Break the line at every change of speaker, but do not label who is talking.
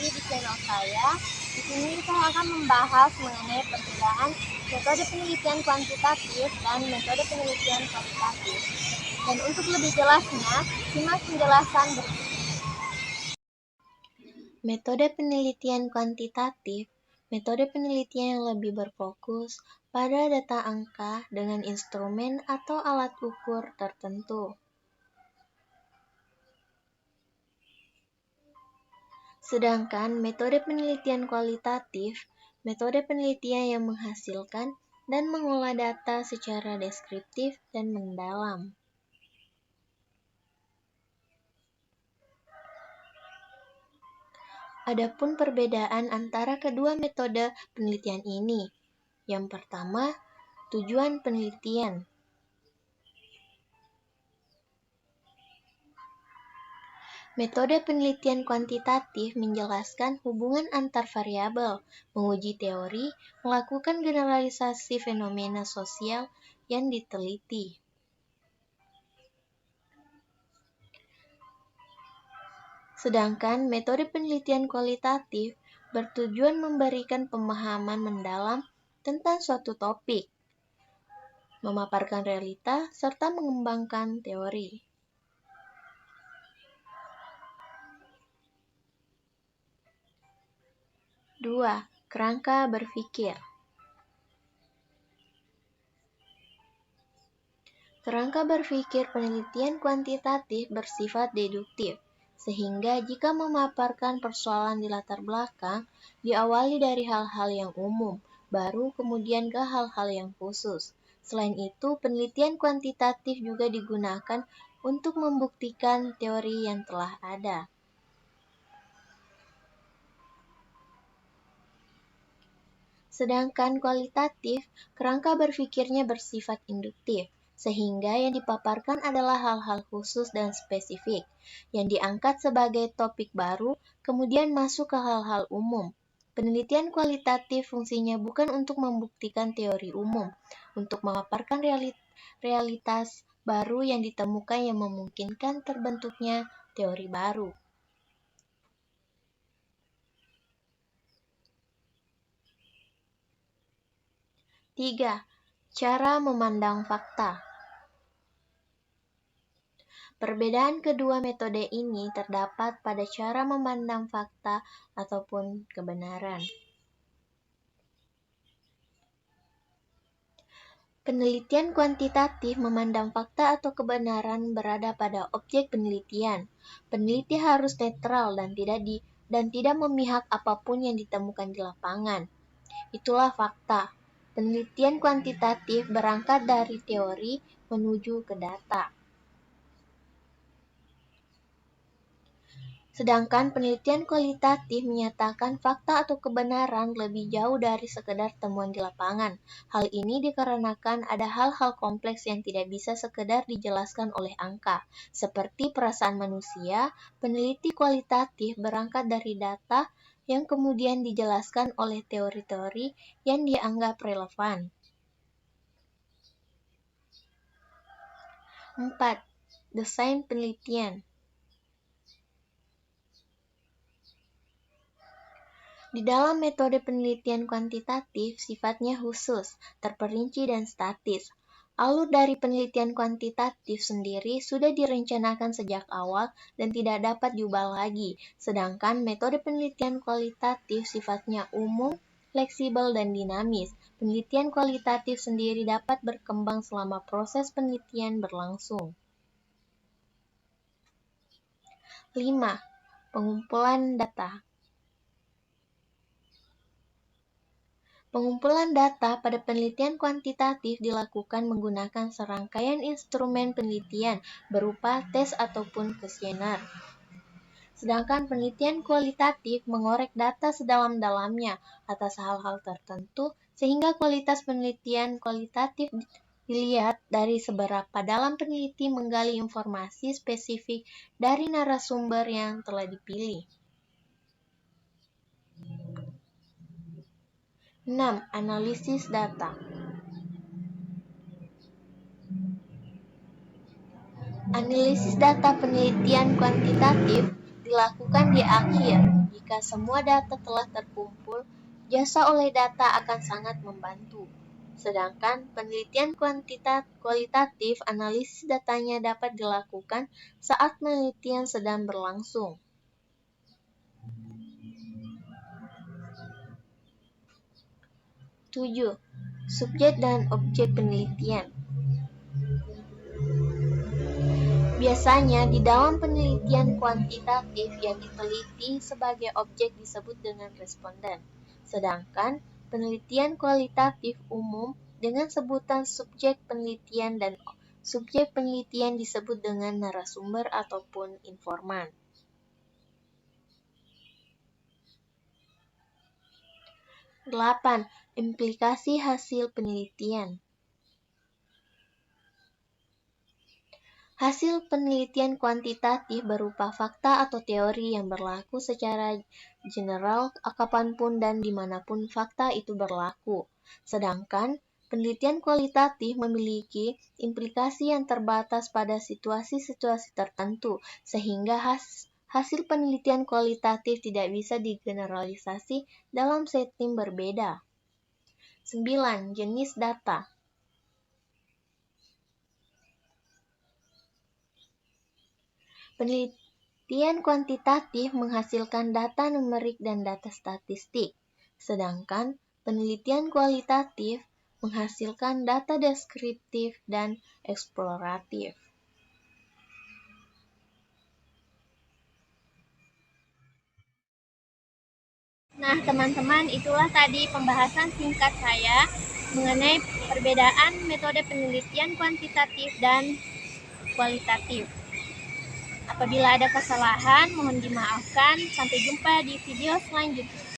lagi di channel saya. Di sini saya akan membahas mengenai perbedaan metode penelitian kuantitatif dan metode penelitian kualitatif. Dan untuk lebih jelasnya, simak penjelasan berikut. Metode penelitian kuantitatif, metode penelitian yang lebih berfokus pada data angka dengan instrumen atau alat ukur tertentu. Sedangkan metode penelitian kualitatif, metode penelitian yang menghasilkan dan mengolah data secara deskriptif dan mendalam. Adapun perbedaan antara kedua metode penelitian ini. Yang pertama, tujuan penelitian. Metode penelitian kuantitatif menjelaskan hubungan antar variabel, menguji teori, melakukan generalisasi fenomena sosial yang diteliti. Sedangkan metode penelitian kualitatif bertujuan memberikan pemahaman mendalam tentang suatu topik, memaparkan realita, serta mengembangkan teori. Dua, kerangka berpikir. Kerangka berpikir penelitian kuantitatif bersifat deduktif, sehingga jika memaparkan persoalan di latar belakang, diawali dari hal-hal yang umum, baru kemudian ke hal-hal yang khusus. Selain itu, penelitian kuantitatif juga digunakan untuk membuktikan teori yang telah ada. Sedangkan kualitatif, kerangka berpikirnya bersifat induktif, sehingga yang dipaparkan adalah hal-hal khusus dan spesifik, yang diangkat sebagai topik baru, kemudian masuk ke hal-hal umum. Penelitian kualitatif fungsinya bukan untuk membuktikan teori umum, untuk memaparkan realitas baru yang ditemukan yang memungkinkan terbentuknya teori baru. Tiga, cara memandang fakta. Perbedaan kedua metode ini terdapat pada cara memandang fakta ataupun kebenaran. Penelitian kuantitatif memandang fakta atau kebenaran berada pada objek penelitian. Peneliti harus netral dan tidak memihak apapun yang ditemukan di lapangan. Itulah fakta. Penelitian kuantitatif berangkat dari teori menuju ke data. Sedangkan penelitian kualitatif menyatakan fakta atau kebenaran lebih jauh dari sekedar temuan di lapangan. Hal ini dikarenakan ada hal-hal kompleks yang tidak bisa sekedar dijelaskan oleh angka. Seperti perasaan manusia, peneliti kualitatif berangkat dari data yang kemudian dijelaskan oleh teori-teori yang dianggap relevan. 4. Desain penelitian. Di dalam metode penelitian kuantitatif, sifatnya khusus, terperinci dan statis. Alur dari penelitian kuantitatif sendiri sudah direncanakan sejak awal dan tidak dapat diubah lagi, sedangkan metode penelitian kualitatif sifatnya umum, fleksibel, dan dinamis. Penelitian kualitatif sendiri dapat berkembang selama proses penelitian berlangsung. 5. Pengumpulan data. Pengumpulan data pada penelitian kuantitatif dilakukan menggunakan serangkaian instrumen penelitian berupa tes ataupun kuesioner. Sedangkan penelitian kualitatif mengorek data sedalam-dalamnya atas hal-hal tertentu sehingga kualitas penelitian kualitatif dilihat dari seberapa dalam peneliti menggali informasi spesifik dari narasumber yang telah dipilih. 6. Analisis data. Analisis data penelitian kuantitatif dilakukan di akhir, jika semua data telah terkumpul, jasa oleh data akan sangat membantu. Sedangkan penelitian kualitatif, analisis datanya dapat dilakukan saat penelitian sedang berlangsung. 7. Subjek dan objek penelitian. Biasanya di dalam penelitian kuantitatif yang diteliti sebagai objek disebut dengan responden, sedangkan penelitian kualitatif umum dengan sebutan subjek penelitian dan subjek penelitian disebut dengan narasumber ataupun informan. 8. Implikasi hasil penelitian. Hasil penelitian kuantitatif berupa fakta atau teori yang berlaku secara general kapanpun dan dimanapun fakta itu berlaku. Sedangkan penelitian kualitatif memiliki implikasi yang terbatas pada situasi-situasi tertentu, sehingga hasil penelitian kualitatif tidak bisa digeneralisasi dalam setting berbeda. 9. Jenis data. Penelitian kuantitatif menghasilkan data numerik dan data statistik, sedangkan penelitian kualitatif menghasilkan data deskriptif dan eksploratif. Nah, teman-teman, itulah tadi pembahasan singkat saya mengenai perbedaan metode penelitian kuantitatif dan kualitatif. Apabila ada kesalahan, mohon dimaafkan. Sampai jumpa di video selanjutnya.